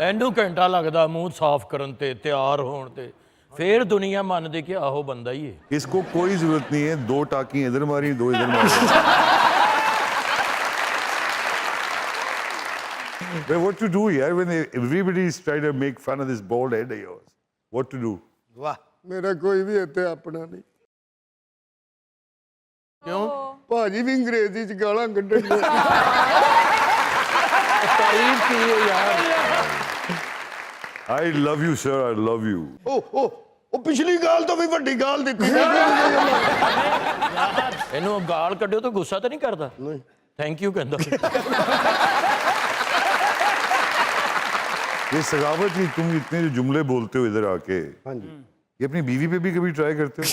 ਇਹਨੂੰ ਘੰਟਾ ਲੱਗਦਾ ਮੂੰਹ ਸਾਫ਼ ਕਰਨ ਤੇ ਤਿਆਰ ਹੋਣ ਤੇ फिर दुनिया मानती कि आहो बंदा ही है। इसको कोई जरूरत नहीं है, 2 टाकी इधर मारी 2 इधर मारी। But what to do यार when everybody is trying to make fun of this bald head of yours? What to do? वाह मेरा कोई भी इत्थे अपना नहीं। क्यों? भाजी भी अंग्रेजी च गालां कड्ढण दे। तारीफ की है यार। I love you sir, I love you. ओ पिछली गाल तो भी वड्डी गाल दी। ਇਹਨੂੰ ਗਾਲ ਕੱਢਿਓ ਤਾਂ ਗੁੱਸਾ ਤਾਂ ਨਹੀਂ ਕਰਦਾ? नहीं थैंक यू कहता। ये सगावत ही तुम इतने जो जुमले बोलते हो इधर आके, हाँ जी ये अपनी बीवी पे भी कभी ट्राई करते हो?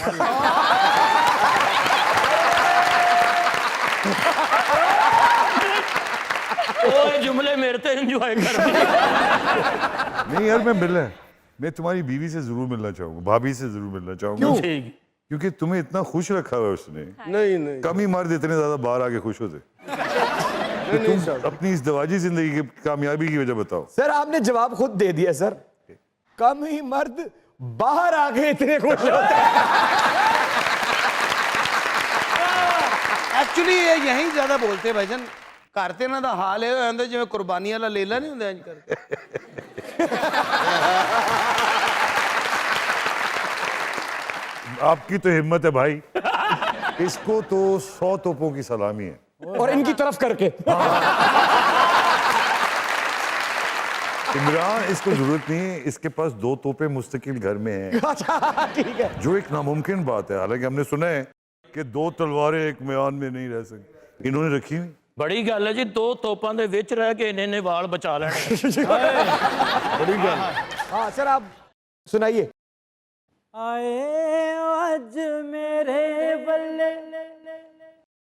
ओए जुमले मेरे तो एंजॉय कर। नहीं यार मैं तुम्हारी बीवी से जरूर मिलना चाहूंगा, भाभी से जरूर मिलना चाहूंगा। ठीक। क्योंकि तुम्हें इतना खुश रखा हुआ है उसने। नहीं नहीं कम ही मर्द इतने ज्यादा बाहर आके खुश होते। नहीं नहीं सर अपनी इस दवाजी जिंदगी की कामयाबी की वजह बताओ। सर आपने जवाब खुद दे दिया सर, कम ही मर्द बाहर आके इतने खुश होते हैं। एक्चुअली ये यहीं ज्यादा बोलते भाईजान, घर ते इन्हां दा हाल ਇਹ ਹੁੰਦਾ ਜਿਵੇਂ ਕੁਰਬਾਨੀ ਵਾਲਾ ਲੇਲਾ नहीं ਹੁੰਦਾ इंज कर। आपकी तो हिम्मत है भाई, इसको तो 100 तोपों की सलामी है। और इनकी तरफ करके इमरान इसको जरूरत नहीं है, इसके पास 2 तोपे मुस्तकिल घर में हैं। अच्छा ठीक है। जो एक नामुमकिन बात है, हालांकि हमने सुना है कि 2 तलवारें एक म्यान में नहीं रह सकती, इन्होंने रखी हुई। बड़ी गल है जी, 2 तोपां दे विच रह के इन्हें वाल बचा लेने। बड़ी गल। हाँ सर आप सुनाइए। आए आज मेरे बल्ले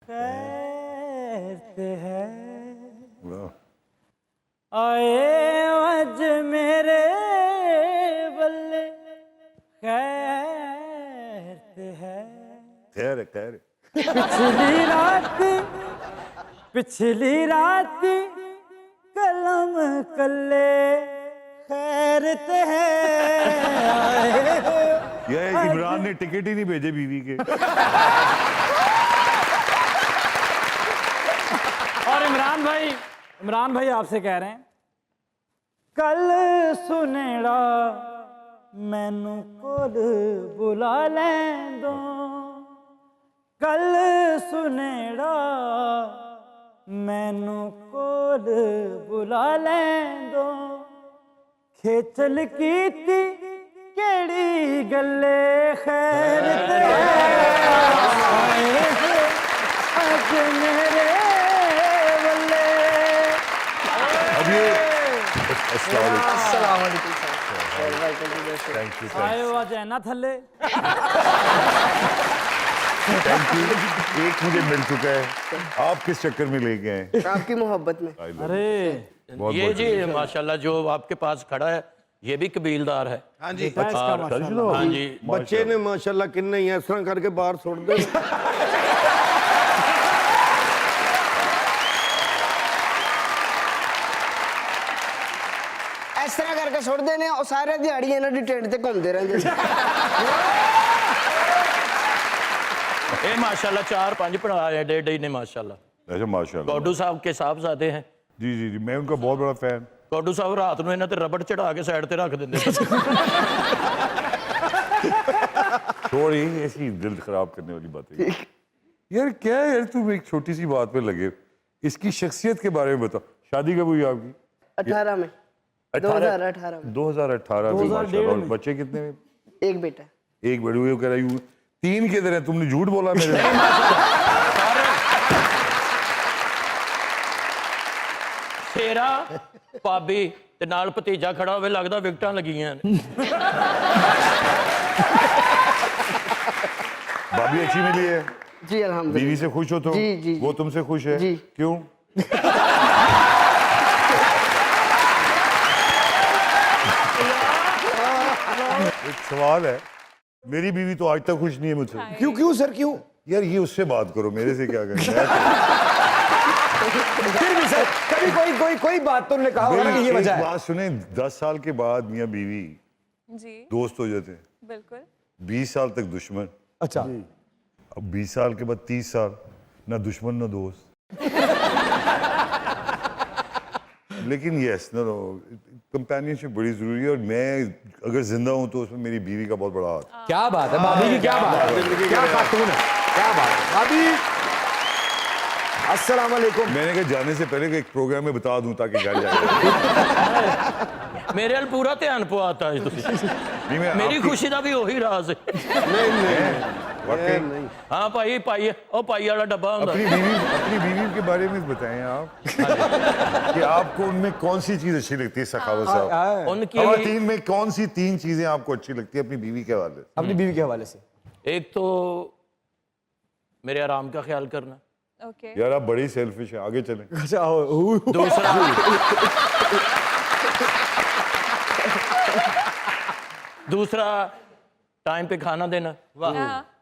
खैर है, वाह। आए आज मेरे बल्ले खैर है। खैर है, खैर है। पिछली रात कलम कल्ले खैरत है। ये इमरान ने टिकट ही नहीं भेजे बीवी के। और इमरान भाई आपसे कह रहे हैं, कल सुनेड़ा मैनू कोल बुला लें दो, कल सुनेड़ा मैनू कोल बुला लें दो, खेचल कीती केड़ी गल्ले खैर ते अज मेरे बल्ले। अब ये अस्सलाम वालेकुम थैंक यू, आए हो आज है ना थल्ले। Thank you. एक मुझे मिल चुका है, आप किस चक्कर में लेके आए? आपकी मोहब्बत में। अरे बहुत ये बहुत जी माशाल्लाह जो आपके पास खड़ा है ये भी कबीलदार है। हाँ जी हाँ जी। बच्चे ने माशाल्लाह किन्ने ही इस तरह करके बाहर छोड़ दे। इस तरह करके सुटते हैं और सारे दिहाड़ी इन्हां दी टेंट ते घूमते रहंदे। ये माशाल्लाह 4-5 भरा है, डेढ़ ने माशाल्लाह। अच्छा माशाल्लाह। गौडू साहब के साहबजादे हैं। जी जी जी, मैं उनका बहुत बड़ा फैन। गौडू साहब रात ਨੂੰ ਇਹਨਾਂ ਤੇ ਰਬੜ ਚੜਾ ਕੇ ਸਾਈਡ ਤੇ ਰੱਖ ਦਿੰਦੇ। छोड़ ही ऐसी दिल खराब करने वाली बातें। यार क्या है यार, तुम एक छोटी सी बात पे लगे। इसकी शख्सियत के बारे में बताओ। शादी कब हुई आपकी? 18 में 2018 में 2018 में माशाल्लाह। और बच्चे कितने में? एक बेटा। एक बड़ी हुई कह रही हूँ 3 किधर है, तुमने झूठ बोला मेरे। शेरा भाभी ते नाल भतीजा खड़ा होवे, लगदा विकटां लगियां ने। भाभी अच्छी मिली है? जी अल्हम्दुलिल्लाह। बीवी से खुश हो तुम? जी, जी, वो तुमसे खुश है? जी। क्यों? एक सवाल है, मेरी बीवी तो आज तक खुश नहीं है मुझसे। क्यों क्यों सर क्यों? यार ये उससे बात करो, मेरे से क्या करें। फिर भी नहीं सर, कभी कोई बात तो उन्होंने कहा होगा ना कि ये एक वजह है। बात सुने, 10 साल के बाद मियाँ बीवी जी दोस्त हो जाते हैं, बिल्कुल 20 साल तक दुश्मन, अच्छा, अब 20 साल के बाद 30 साल ना दुश्मन ना दोस्त। लेकिन यस नो कंपेनियनशिप बड़ी जरूरी है, और मैं अगर जिंदा हूं तो उसमें मेरी बीवी का बहुत बड़ा हाथ। क्या बात है भाभी की, क्या बात है, क्या खातून है, क्या बात है भाभी। अस्सलाम वालेकुम। मैंने कहा जाने से पहले कि एक प्रोग्राम में बता दूं ताकि घर जाए। मेरे वाल पूरा ध्यान पवाता है तुसी। नहीं, मैं मेरी आपकी- खुशी का भी वही राज है। वाकई हाँ भाई पाई ओ पाई वाला डब्बा होता अपनी बीवी के बारे में बताएं आप कि आपको उनमें कौन सी चीज अच्छी लगती है सखावत साहब? उनकी खवातीन में कौन सी 3 चीजें आपको अच्छी लगती है अपनी बीवी के हवाले से? अपनी बीवी के हवाले से। एक तो मेरे आराम का ख्याल करना, ओके यार आप बड़ी सेल्फिश हैं, आगे चलें। अच्छा दूसरा दूसरा टाइम पे खाना देना,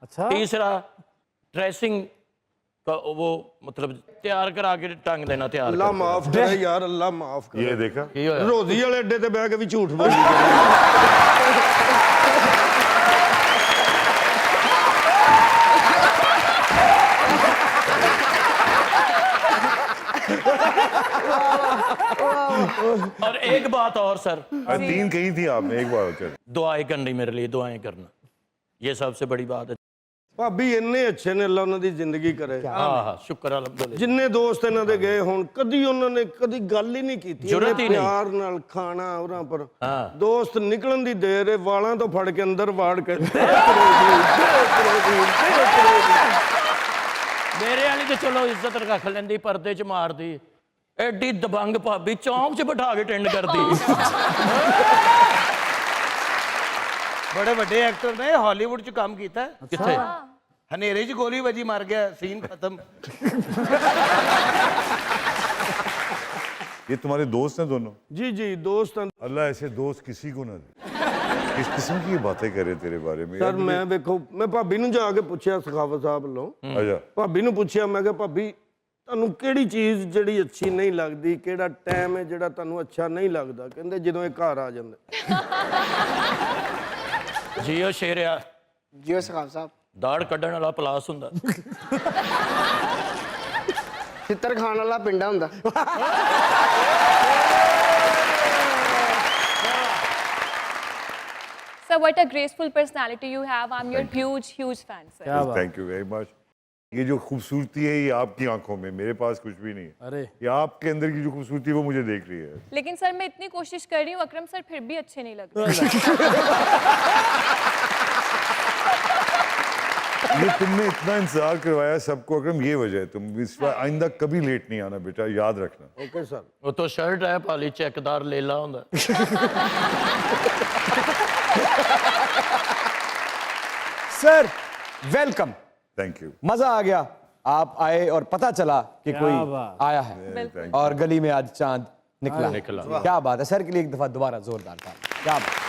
अच्छा, तीसरा ड्रेसिंग का वो मतलब तैयार करा के टंग देना, तैयार अल्लाह करके। माफ करे यार, अल्लाह माफ करे। ये देखा, की होया? रोजी वाले अड्डे ते बह के भी झूठ बोली और एक बात और सर, 3 कही थी आपने, एक बार चल। दुआएं करनी मेरे लिए, दुआएं करना, ये सबसे बड़ी बात है। ਭਾਬੀ ਇੰਨੇ ਅੱਛੇ ਨੇ, ਅੱਲਾ ਉਹਨਾਂ ਦੀ ਜ਼ਿੰਦਗੀ ਕਰੇ। हाँ हाँ शुक्र अल्हम्दुलिल्लाह। ਜਿੰਨੇ ਦੋਸਤ ਇਹਨਾਂ ਦੇ ਗਏ ਹੁਣ, ਕਦੀ ਉਹਨਾਂ ਨੇ ਕਦੀ ਗੱਲ ਹੀ ਨਹੀਂ ਕੀਤੀ। ਜ਼ਰੂਰਤ ਹੀ ਨਹੀਂ। ਪਿਆਰ ਨਾਲ ਖਾਣਾ ਉਹਨਾਂ ਪਰ हाँ ਦੋਸਤ ਨਿਕਲਣ ਦੀ ਦੇਰ ਹੈ, ਵਾਲਾਂ ਤੋਂ ਫੜ ਕੇ ਅੰਦਰ ਵਾੜ ਕੇ मेरे वाली तो चलो इज्जत रख लेंदी, पर्दे च मार दी, एडी दबंग भाभी चौंक च बिठा के टेंड कर दी। बड़े बड़े एक्टर ने हॉलीवुड च काम किया है। किथे हनेरे च गोली बजी, मर गया, सीन खत्म। ये तुम्हारे दोस्त हैं दोनों? जी जी दोस्त हैं। अल्लाह ऐसे दोस्त किसी को ना दे। किस किस्म की बातें करे तेरे बारे में? ਸਰ ਮੈਂ ਵੇਖੋ, ਮੈਂ ਭਾਬੀ ਨੂੰ ਜਾ ਕੇ ਪੁੱਛਿਆ ਸਖਾਵਤ ਸਾਹਿਬ ਵੱਲੋਂ, अच्छा, ਭਾਬੀ ਨੂੰ ਪੁੱਛਿਆ, ਮੈਂ ਕਿਹਾ ਭਾਬੀ ਤੁਹਾਨੂੰ ਕਿਹੜੀ ਚੀਜ਼ ਜਿਹੜੀ ਅੱਛੀ ਨਹੀਂ ਲੱਗਦੀ, ਕਿਹੜਾ ਟਾਈਮ ਹੈ ਜਿਹੜਾ ਤੁਹਾਨੂੰ ਅੱਛਾ ਨਹੀਂ ਲੱਗਦਾ? ਕਹਿੰਦੇ ਜਦੋਂ ਇਹ ਘਰ ਆ ਜਾਂਦਾ। जियो शेरिया जियो सखाब साहब, दाड़ कड्ढण वाला पलास हुंदा, चित्र खान वाला पिंडा हुंदा। Sir, what a graceful personality you have. I'm your huge fan, sir. Thank you very much. ये जो खूबसूरती है ये आपकी आंखों में, मेरे पास कुछ भी नहीं है। अरे ये आपके अंदर की जो खूबसूरती है वो मुझे देख रही है। लेकिन सर मैं इतनी कोशिश कर रही हूँ, अकरम सर फिर भी अच्छे नहीं लग रहे। ये तुमने इतना इंतजार करवाया सबको अकरम, ये वजह है। तुम इस बार आइंदा कभी लेट नहीं आना बेटा, याद रखना। Okay sir. वो तो शर्ट है पाली चेकदार लेला हुंदा। Sir welcome, thank you. मजा आ गया, आप आए और पता चला कि कोई आया है, बिल्कुल। और गली में आज चांद निकला। निकला। क्या बात है सर, के लिए एक दफा दोबारा जोरदार था, क्या बात।